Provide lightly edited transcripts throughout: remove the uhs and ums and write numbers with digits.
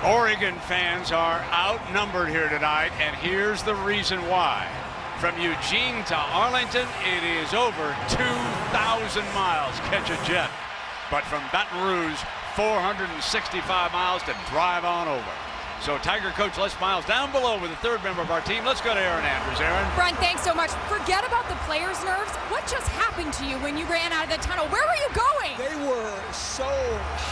Oregon fans are outnumbered here tonight, and here's the reason why. From Eugene to Arlington, it is over 2,000 miles, catch a jet. But from Baton Rouge, 465 miles to drive on over. So Tiger coach Les Miles down below with the third member of our team. Let's go to Aaron Andrews. Aaron. Brent, thanks so much. Forget about the players' nerves. What just happened to you when you ran out of the tunnel? Where were you going? They were so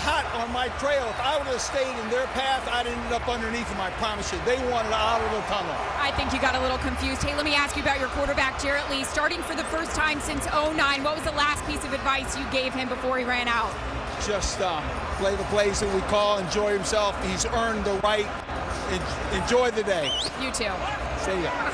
hot on my trail. If I would have stayed in their path, I'd ended up underneath them, I promise you. They wanted out of the tunnel. I think you got a little confused. Hey, let me ask you about your quarterback, Jarrett Lee. Starting for the first time since '09, what was the last piece of advice you gave him before he ran out? Just play the plays that we call, enjoy himself. He's earned the right. Enjoy the day. You too. See ya.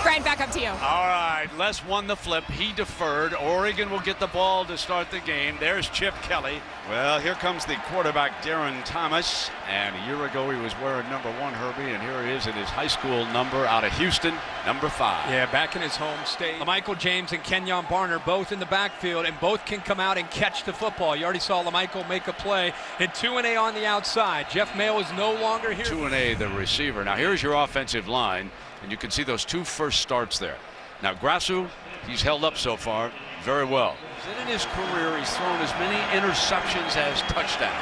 Brent, back up to you. All right, Les won the flip. He deferred. Oregon will get the ball to start the game. There's Chip Kelly. Well, here comes the quarterback, Darren Thomas. And a year ago, he was wearing number 1, Herbie. And here he is in his high school number out of Houston, number 5. Yeah, back in his home state. LaMichael James and Kenyon Barner both in the backfield, and both can come out and catch the football. You already saw LaMichael make a play. And 2-A on the outside. Jeff Mayo is no longer here. 2-A, the receiver. Now, here's your offensive line. And you can see those 2 first starts there. Now, Grassu, he's held up so far very well. In his career, he's thrown as many interceptions as touchdowns.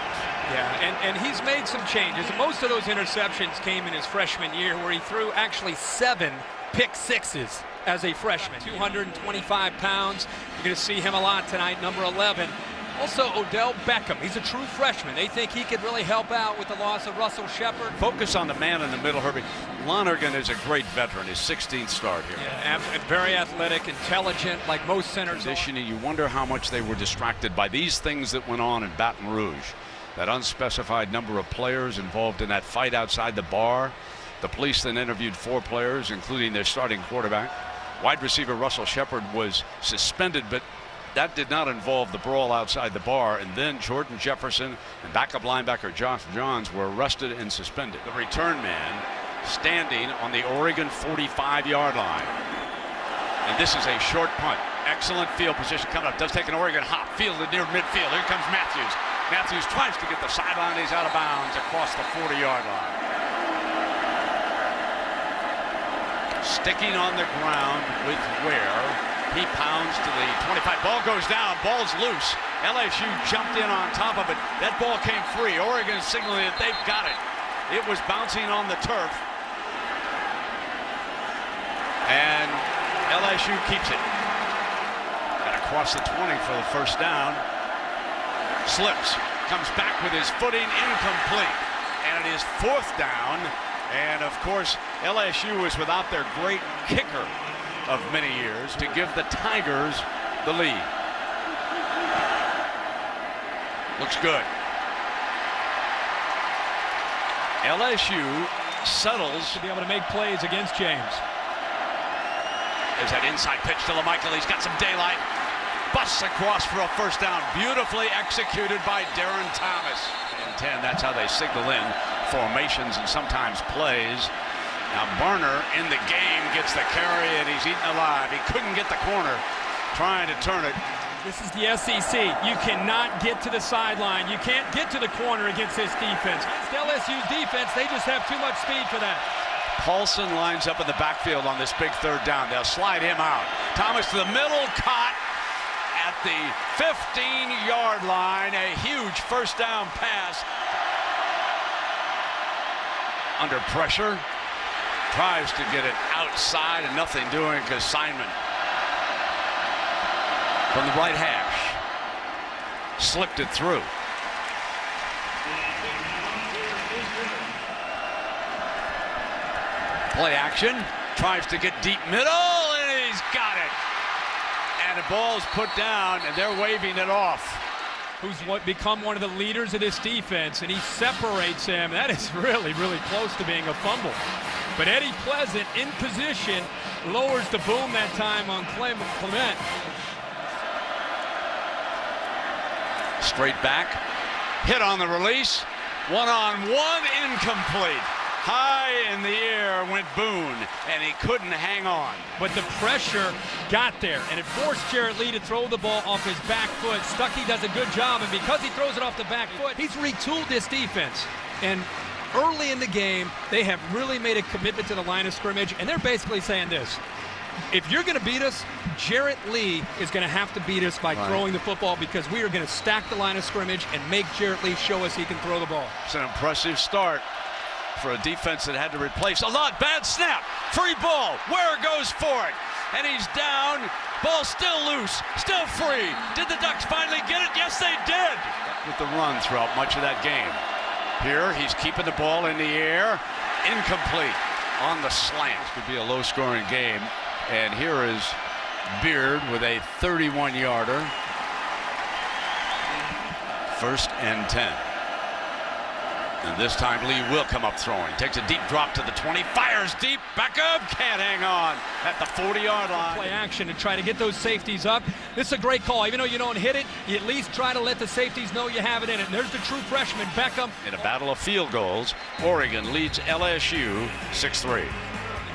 Yeah, and he's made some changes. Most of those interceptions came in his freshman year, where he threw actually 7 pick sixes as a freshman. 225 pounds. You're going to see him a lot tonight, number 11. Also, Odell Beckham. He's a true freshman. They think he could really help out with the loss of Russell Shepard. Focus on the man in the middle, Herbie. Lonergan is a great veteran, his 16th start here. Yeah, very athletic, intelligent, like most centers. And you wonder how much they were distracted by these things that went on in Baton Rouge. That unspecified number of players involved in that fight outside the bar. The police then interviewed 4 players, including their starting quarterback. Wide receiver Russell Shepard was suspended, but that did not involve the brawl outside the bar. And then Jordan Jefferson and backup linebacker Josh Johns were arrested and suspended. The return man standing on the Oregon 45-yard line. And this is a short punt. Excellent field position coming up. Does take an Oregon hop. Fielded near midfield. Here comes Matthews. Matthews tries to get the sideline. He's out of bounds across the 40-yard line. Sticking on the ground with Ware. He pounds to the 25. Ball goes down. Ball's loose. LSU jumped in on top of it. That ball came free. Oregon signaling that they've got it. It was bouncing on the turf. And LSU keeps it. And across the 20 for the first down. Slips. Comes back with his footing. Incomplete. And it is 4th down. And, of course, LSU is without their great kicker of many years to give the Tigers the lead. Looks good. LSU settles to be able to make plays against James. There's that inside pitch to LaMichael. He's got some daylight. Busts across for a first down. Beautifully executed by Darren Thomas. And 10, that's how they signal in formations and sometimes plays. Now Barner in the game gets the carry, and he's eaten alive. He couldn't get the corner trying to turn it. This is the SEC. You cannot get to the sideline. You can't get to the corner against this defense. It's LSU's defense. They just have too much speed for that. Paulson lines up in the backfield on this big 3rd down. They'll slide him out. Thomas to the middle, caught at the 15-yard line. A huge first down pass. Under pressure. Tries to get it outside and nothing doing because Simon from the right hash slipped it through. Play action. Tries to get deep middle, and he's got it. And the ball's put down, and they're waving it off. Who's become one of the leaders of this defense, and he separates him. That is really, really close to being a fumble. But Eddie Pleasant in position lowers the boom that time on Clement. Straight back. Hit on the release. One-on-one, incomplete. High in the air went Boone, and he couldn't hang on. But the pressure got there, and it forced Jarrett Lee to throw the ball off his back foot. Stuckey does a good job, and because he throws it off the back foot, he's retooled this defense. And early in the game, they have really made a commitment to the line of scrimmage, and they're basically saying this. If you're going to beat us, Jarrett Lee is going to have to beat us by throwing the football, because we are going to stack the line of scrimmage and make Jarrett Lee show us he can throw the ball. It's an impressive start for a defense that had to replace a lot. Bad snap, free ball, Ware goes for it, and he's down. Ball still loose, still free. Did the Ducks finally get it? Yes, they did. With the run throughout much of that game. Here, he's keeping the ball in the air. Incomplete on the slant. This could be a low-scoring game. And here is Beard with a 31-yarder. 1st and 10. And this time Lee will come up throwing. Takes a deep drop to the 20, fires deep, back up, can't hang on at the 40-yard line. Play action to try to get those safeties up. This is a great call. Even though you don't hit it, you at least try to let the safeties know you have it in it. And there's the true freshman, Beckham. In a battle of field goals, Oregon leads LSU 6-3.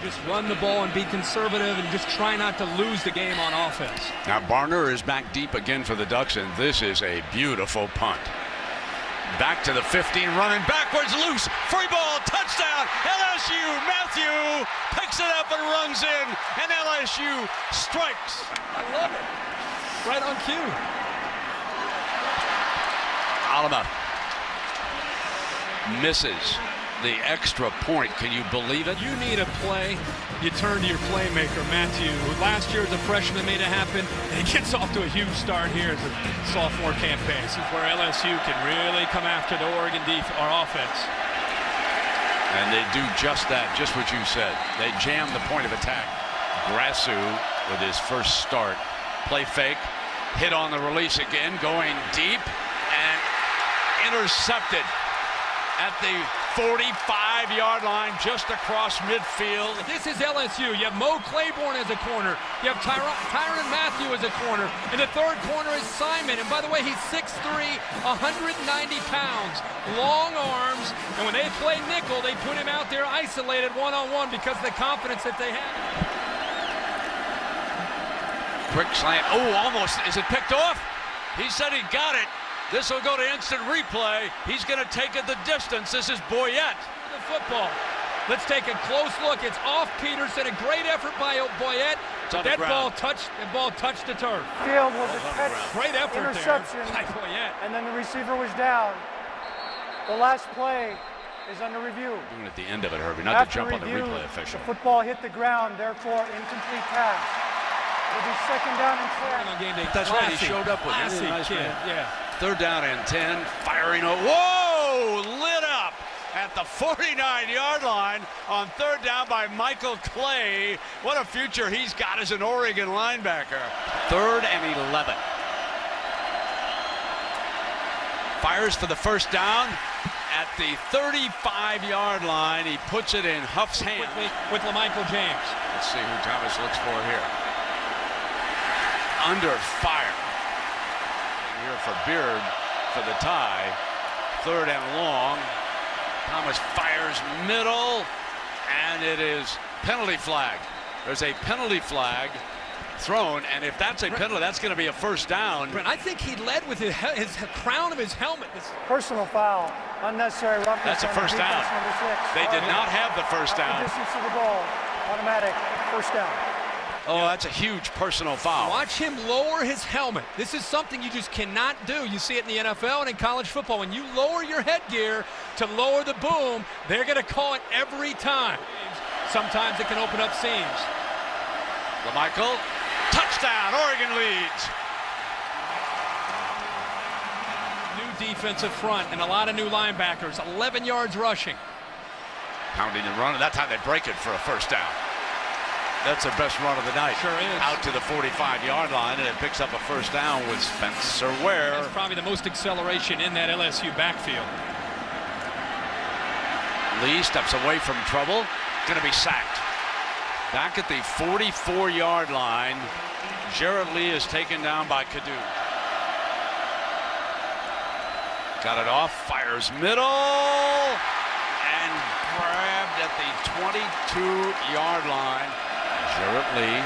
Just run the ball and be conservative and just try not to lose the game on offense. Now Barner is back deep again for the Ducks, and this is a beautiful punt. Back to the 15, running backwards, loose, free ball, touchdown, LSU. Matthew picks it up and runs in, and LSU strikes. I love it. Right on cue. Alama misses the extra point. Can you believe it? You need a play, you turn to your playmaker, Matthew, who last year as a freshman made it happen, and he gets off to a huge start here as a sophomore campaign. This is where LSU can really come after the Oregon offense. And they do just that, just what you said. They jam the point of attack. Grassu with his first start. Play fake, hit on the release again, going deep, and intercepted at the 45-yard line, just across midfield. This is LSU. You have Mo Claiborne as a corner. You have Tyrann Mathieu as a corner. And the third corner is Simon. And by the way, he's 6'3", 190 pounds, long arms. And when they play nickel, they put him out there isolated one-on-one because of the confidence that they have. Quick slant. Oh, almost. Is it picked off? He said he got it. This will go to instant replay. He's going to take it the distance. This is Boyette. The football. Let's take a close look. It's off Peterson. A great effort by Boyette. That ball touched the turf. Field was a catch. Great effort interception there by Boyette. And then the receiver was down. The last play is under review. Doing at the end of it, Herbie, not to jump on the replay official. The football hit the ground, therefore incomplete pass. It'll be 2nd down and 10. That's right. He showed up with it. Nice kid. Yeah. 3rd down and 10, firing. Whoa! Lit up at the 49-yard line on 3rd down by Michael Clay. What a future he's got as an Oregon linebacker. 3rd and 11. Fires for the 1st down at the 35-yard line. He puts it in Huff's hand. With LaMichael James. Let's see who Thomas looks for here. Under fire. Here for Beard for the tie. 3rd and long. Thomas fires middle, and it is penalty flag. There's a penalty flag thrown, and if that's a penalty, that's going to be a 1st down. Brent, I think he led with his crown of his helmet. Personal foul, unnecessary roughness. That's a 1st down. They did not have the 1st down. Distance of the ball, automatic 1st down. Oh, that's a huge personal foul. Watch him lower his helmet. This is something you just cannot do. You see it in the NFL and in college football. When you lower your headgear to lower the boom, they're going to call it every time. Sometimes it can open up seams. LaMichael, touchdown, Oregon leads. New defensive front and a lot of new linebackers, 11 yards rushing. Pounding and running. That time they break it for a 1st down. That's the best run of the night. Sure is. Out to the 45-yard line, and it picks up a 1st down with Spencer Ware. That's probably the most acceleration in that LSU backfield. Lee steps away from trouble. Going to be sacked. Back at the 44-yard line, Jarrett Lee is taken down by Cadu. Got it off, fires middle, and grabbed at the 22-yard line. Jarrett Lee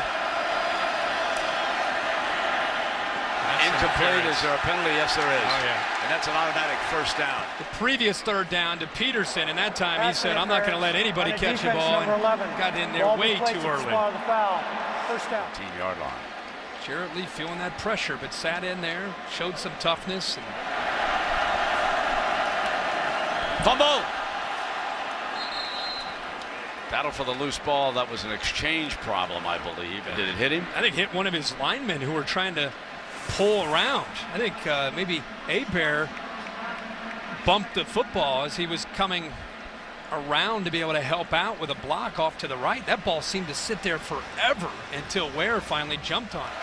incomplete. Is there a penalty? Yes, there is. Oh, yeah. And that's an automatic first down. The previous third down to Peterson, and that time he said, I'm not going to let anybody catch the ball, and got in there way too early. First down. 15-yard line. Jarrett Lee feeling that pressure, but sat in there, showed some toughness. And fumble. Battle for the loose ball. That was an exchange problem, I believe. Did it hit him? I think hit one of his linemen who were trying to pull around. I think maybe Abear bumped the football as he was coming around to be able to help out with a block off to the right. That ball seemed to sit there forever until Ware finally jumped on it.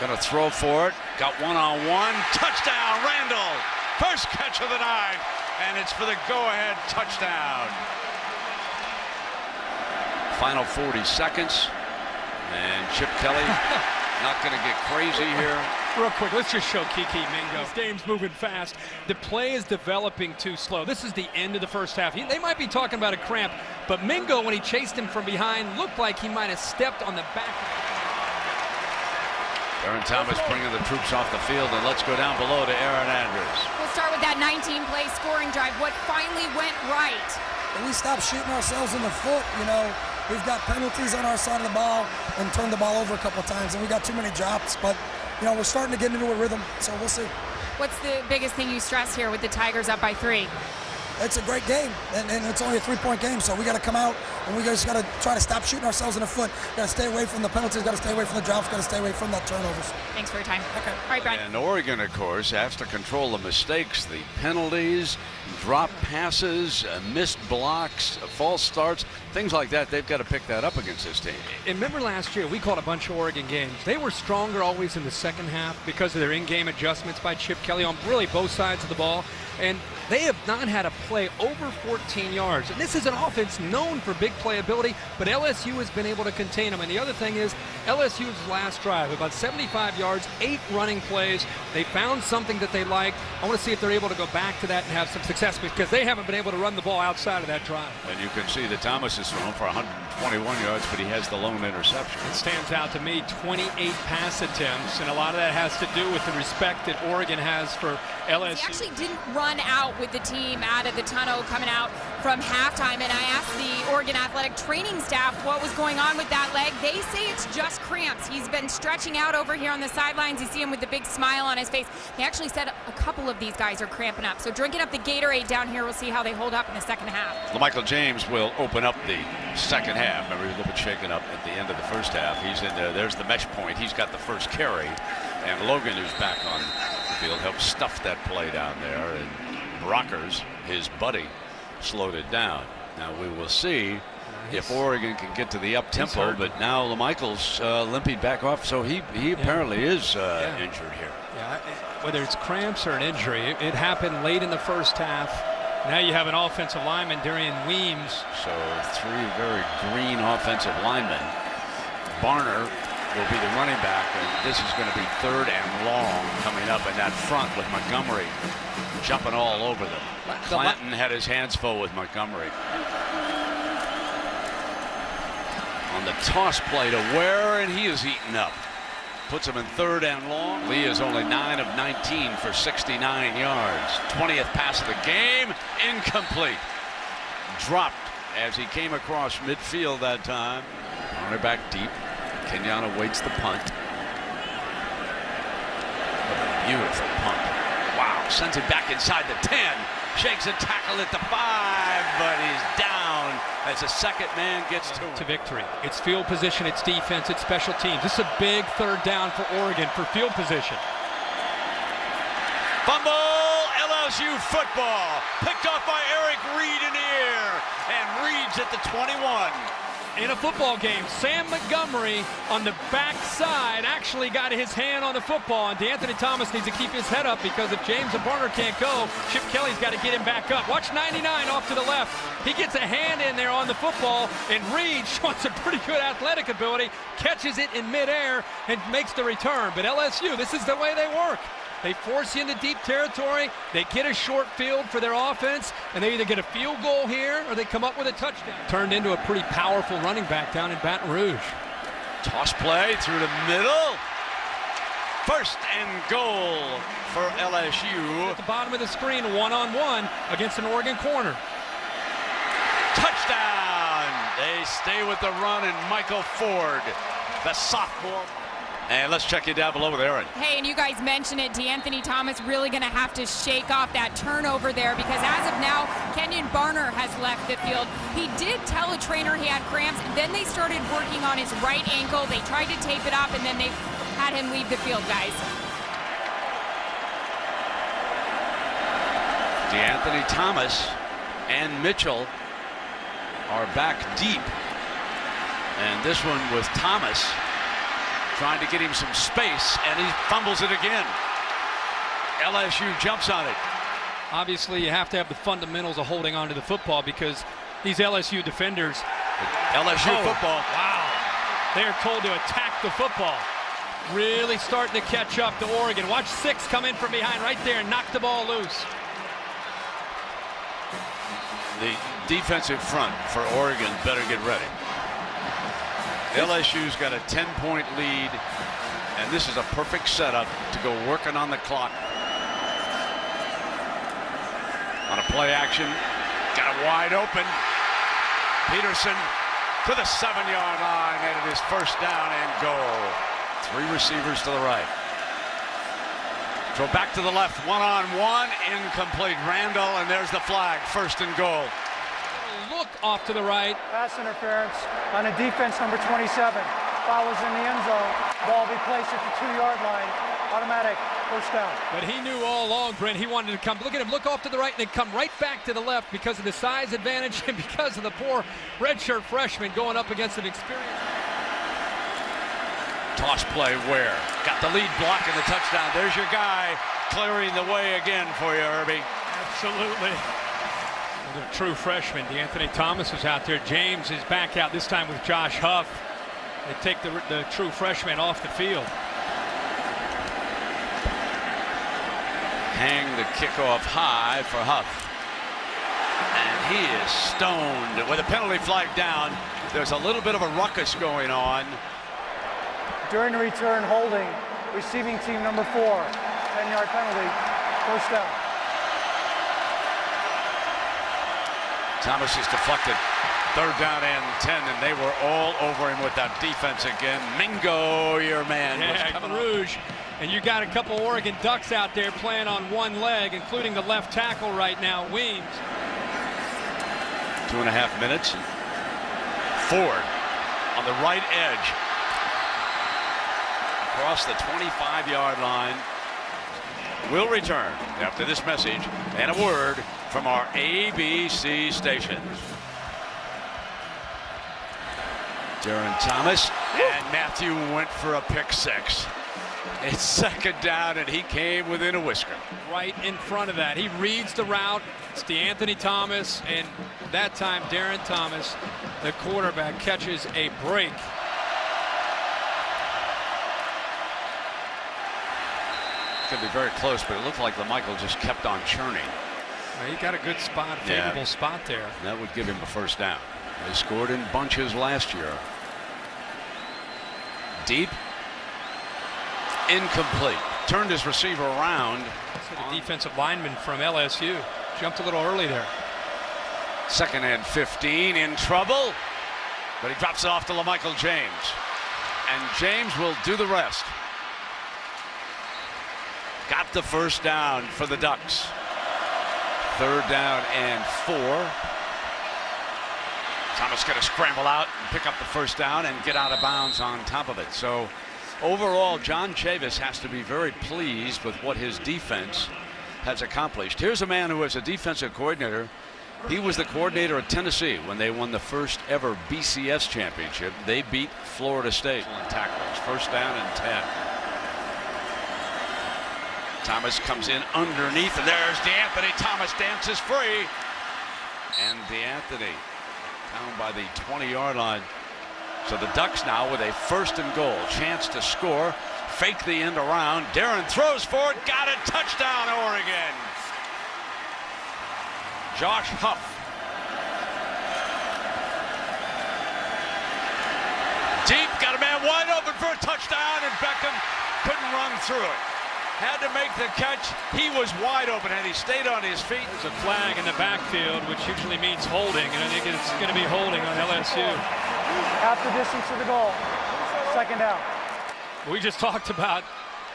Gonna throw for it. Got one-on-one. Touchdown, Randall. First catch of the night. And it's for the go-ahead touchdown. Final 40 seconds. And Chip Kelly not going to get crazy here. Real quick, let's just show Kiki Mingo. This game's moving fast. The play is developing too slow. This is the end of the first half. They might be talking about a cramp, but Mingo, when he chased him from behind, looked like he might have stepped on the back. Aaron Thomas bringing the troops off the field, and let's go down below to Aaron Andrews. We'll start with that 19-play scoring drive. What finally went right? And we stopped shooting ourselves in the foot. You know, we've got penalties on our side of the ball and turned the ball over a couple of times, and we got too many drops. But, you know, we're starting to get into a rhythm, so we'll see. What's the biggest thing you stress here with the Tigers up by 3? It's a great game, and it's only a 3-point game, so we got to come out and we just got to try to stop shooting ourselves in the foot. Got to stay away from the penalties, got to stay away from the drops, got to stay away from that turnovers. Thanks for your time. Okay. All right, Brian. And Oregon, of course, has to control the mistakes, the penalties, drop passes, missed blocks, false starts, things like that. They've got to pick that up against this team. And remember last year, we called a bunch of Oregon games. They were stronger always in the second half because of their in-game adjustments by Chip Kelly on really both sides of the ball. And they have not had a play over 14 yards. And this is an offense known for big playability, but LSU has been able to contain them. And the other thing is, LSU's last drive, about 75 yards, 8 running plays. They found something that they liked. I want to see if they're able to go back to that and have some success, because they haven't been able to run the ball outside of that drive. And you can see that Thomas is thrown for 121 yards, but he has the lone interception. It stands out to me, 28 pass attempts, and a lot of that has to do with the respect that Oregon has for LSU. He actually didn't run out with the team out of the tunnel coming out from halftime, and I asked the Oregon athletic training staff what was going on with that leg. They say it's just cramps. He's been stretching out over here on the sidelines. You see him with the big smile on his face. They actually said a couple of these guys are cramping up. So drinking up the Gatorade down here, we'll see how they hold up in the second half. Michael James will open up the second half. Remember, he's a little bit shaken up at the end of the first half. He's in there. There's the mesh point. He's got the first carry. And Logan, who's back on the field, helped stuff that play down there. And Rockers, his buddy, slowed it down. Now we will see if Oregon can get to the up tempo, but now LaMichael's limping back off, so he apparently is injured here. Yeah, whether it's cramps or an injury, it happened late in the first half. Now you have an offensive lineman, Darian Weems. So 3 very green offensive linemen. Barner will be the running back, and this is going to be 3rd and long coming up in that front with Montgomery jumping all over them. Clanton had his hands full with Montgomery. On the toss play to Ware, and he is eaten up. Puts him in 3rd and long. Lee is only 9 of 19 for 69 yards. 20th pass of the game, incomplete. Dropped as he came across midfield that time. On her back deep. Kenyatta waits the punt. What a beautiful punt. Wow, sends it back inside the 10. Shakes a tackle at the 5, but he's down as the second man gets to him. To victory. It's field position, it's defense, it's special teams. This is a big 3rd down for Oregon for field position. Fumble, LSU football. Picked off by Eric Reed in the air. And Reed's at the 21. In a football game, Sam Montgomery on the backside actually got his hand on the football, and DeAnthony Thomas needs to keep his head up, because if James and Barner can't go, Chip Kelly's got to get him back up. Watch 99 off to the left. He gets a hand in there on the football, and Reed showing some pretty good athletic ability, catches it in midair and makes the return. But LSU, this is the way they work. They force you into deep territory, they get a short field for their offense, and they either get a field goal here or they come up with a touchdown. Turned into a pretty powerful running back down in Baton Rouge. Toss play through the middle. First and goal for LSU. At the bottom of the screen, one-on-one against an Oregon corner. Touchdown! They stay with the run, and Michael Ford, the sophomore. And let's check you down below with Aaron. Hey, and you guys mentioned it, DeAnthony Thomas really going to have to shake off that turnover there, because as of now, Kenyon Barner has left the field. He did tell a trainer he had cramps, and then they started working on his right ankle. They tried to tape it up, and then they had him leave the field, guys. DeAnthony Thomas and Mitchell are back deep. And this one with Thomas trying to get him some space, and he fumbles it again. LSU jumps on it. Obviously, you have to have the fundamentals of holding on to the football, because these LSU defenders. LSU football. Wow. They are told to attack the football. Really starting to catch up to Oregon. Watch 6 come in from behind right there and knock the ball loose. The defensive front for Oregon better get ready. LSU's got a 10-point lead, and this is a perfect setup to go working on the clock. On a play action, got it wide open. Peterson to the 7-yard line, and it is first down and goal. 3 receivers to the right. Throw back to the left, one-on-one, incomplete. Randall, and there's the flag, first and goal. Look off to the right. Pass interference on a defense number 27. Follows in the end zone. Ball be placed at the 2-yard line. Automatic first down. But he knew all along, Brent, he wanted to come. Look at him, look off to the right, and then come right back to the left because of the size advantage and because of the poor redshirt freshman going up against an experienced. Toss play Ware. Got the lead block and the touchdown. There's your guy clearing the way again for you, Herbie. Absolutely. The true freshman, DeAnthony Thomas was out there. James is back out, this time with Josh Huff. They take the true freshman off the field. Hang the kickoff high for Huff. And he is stoned. With a penalty flag down, there's a little bit of a ruckus going on. During the return, holding, receiving team number 4. 10-yard penalty, first down. Thomas is deflected. 3rd down and 10, and they were all over him with that defense again. Mingo, your man, was coming Rouge. And you got a couple Oregon Ducks out there playing on one leg, including the left tackle right now, Weems. 2.5 minutes. Ford on the right edge. Across the 25-yard line. We'll return after this message and a word from our ABC stations. Darren Thomas and Matthew went for a pick 6. It's 2nd down, and he came within a whisker. Right in front of that. He reads the route. It's DeAnthony Thomas, and that time Darren Thomas, the quarterback, catches a break. Could be very close, but it looked like LaMichael just kept on churning. Well, he got a good spot, favorable spot there. That would give him a first down. They scored in bunches last year. Deep. Incomplete. Turned his receiver around. The defensive lineman from LSU jumped a little early there. 2nd and 15, in trouble, but he drops it off to LaMichael James, and James will do the rest. Got the first down for the Ducks. 3rd down and 4. Thomas going to scramble out and pick up the first down and get out of bounds on top of it. So overall, John Chavis has to be very pleased with what his defense has accomplished. Here's a man who was a defensive coordinator. He was the coordinator at Tennessee when they won the first ever BCS championship. They beat Florida State on tackles. 1st down and 10. Thomas comes in underneath, and there's DeAnthony Thomas, dances free. And DeAnthony down by the 20-yard line. So the Ducks now with a 1st and goal. Chance to score. Fake the end around. Darren throws for it. Got it. Touchdown, Oregon. Josh Huff. Deep. Got a man wide open for a touchdown. And Beckham couldn't run through it. Had to make the catch. He was wide open. Had he stayed on his feet. There's a flag in the backfield, which usually means holding, and I think it's going to be holding on LSU. Half the distance to the goal. Second down. We just talked about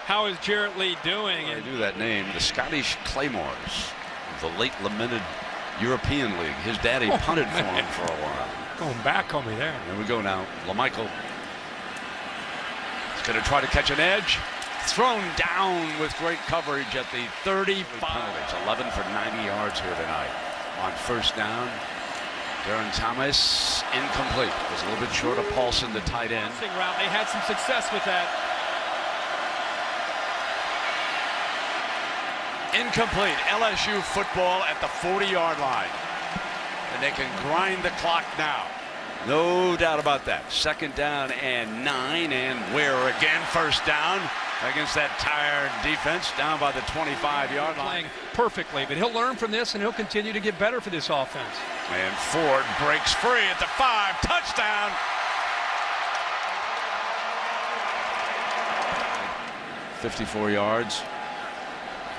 how is Jarrett Lee doing. I do that name, the Scottish Claymores, the late lamented European League. His daddy punted for him for a while. Going back on me there. There we go now. LaMichael is going to try to catch an edge. Thrown down with great coverage at the 35. Penalties, 11 for 90 yards here tonight. On first down, Darren Thomas incomplete. Was a little bit short of Paulson, the tight end. Route. They had some success with that. Incomplete. LSU football at the 40-yard line. And they can grind the clock now. No doubt about that. Second down and 9, and Ware again first down against that tired defense down by the 25-yard line. Playing perfectly, but he'll learn from this and he'll continue to get better for this offense. And Ford breaks free at the 5. Touchdown. .54 yards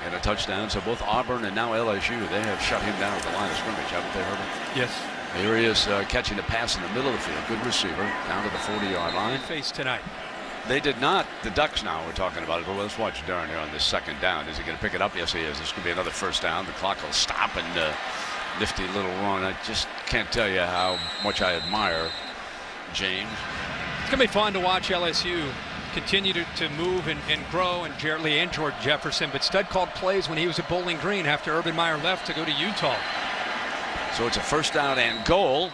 and a touchdown. So both Auburn and now LSU, they have shut him down at the line of scrimmage, haven't they, Herbert? Yes. Here he is catching the pass in the middle of the field. Good receiver down to the 40-yard line. Face tonight. They did not. The Ducks now we're talking about it. But let's watch Darren here on this second down. Is he going to pick it up? Yes, he is. This could be another first down. The clock will stop, and nifty little run. I just can't tell you how much I admire James. It's going to be fun to watch LSU continue to move and grow, and Jarrett Lee and George Jefferson. But Stud called plays when he was at Bowling Green after Urban Meyer left to go to Utah. So it's a first down and goal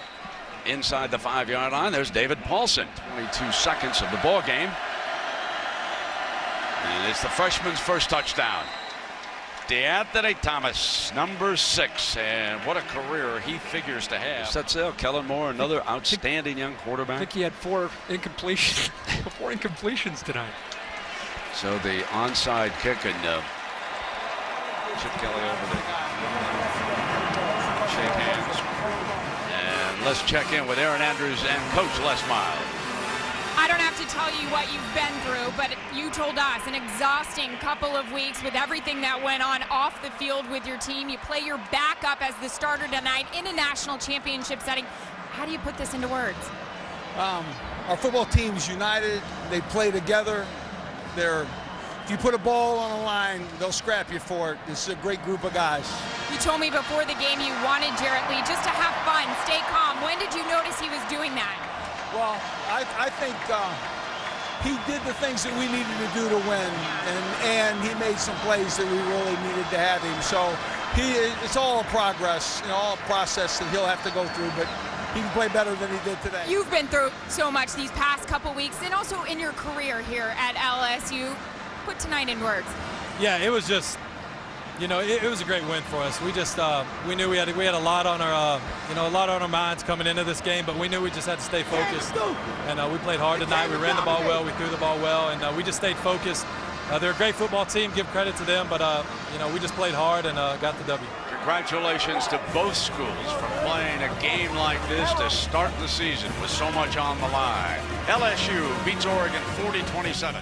inside the 5-yard line. There's David Paulson. 22 seconds of the ball game. And it's the freshman's first touchdown. DeAnthony Thomas, number 6, and what a career he figures to have. That's it. Kellen Moore, another outstanding young quarterback. I think he had 4 incompletions, 4 incompletions tonight. So the onside kick, and Chip Kelly over there. Shake hands. And let's check in with Aaron Andrews and Coach Les Miles. I don't have to tell you what you've been through, but you told us an exhausting couple of weeks with everything that went on off the field with your team. You play your backup as the starter tonight in a national championship setting. How do you put this into words? Our football team's united. They play together. If you put a ball on a line, they'll scrap you for it. This is a great group of guys. You told me before the game you wanted Jarrett Lee just to have fun, stay calm. When did you notice he was doing that? Well, I think he did the things that we needed to do to win, and he made some plays that we really needed to have him. So it's all a progress, all a process that he'll have to go through, but he can play better than he did today. You've been through so much these past couple weeks, and also in your career here at LSU. Put tonight in words. Yeah, it was just, it was a great win for us. We just we knew we had a lot on our a lot on our minds coming into this game, but we knew we just had to stay focused. And we played hard tonight. We ran the ball well. We threw the ball well, and we just stayed focused. They're a great football team. Give credit to them, but we just played hard and got the W. Congratulations to both schools for playing a game like this to start the season with so much on the line. LSU beats Oregon 40-27.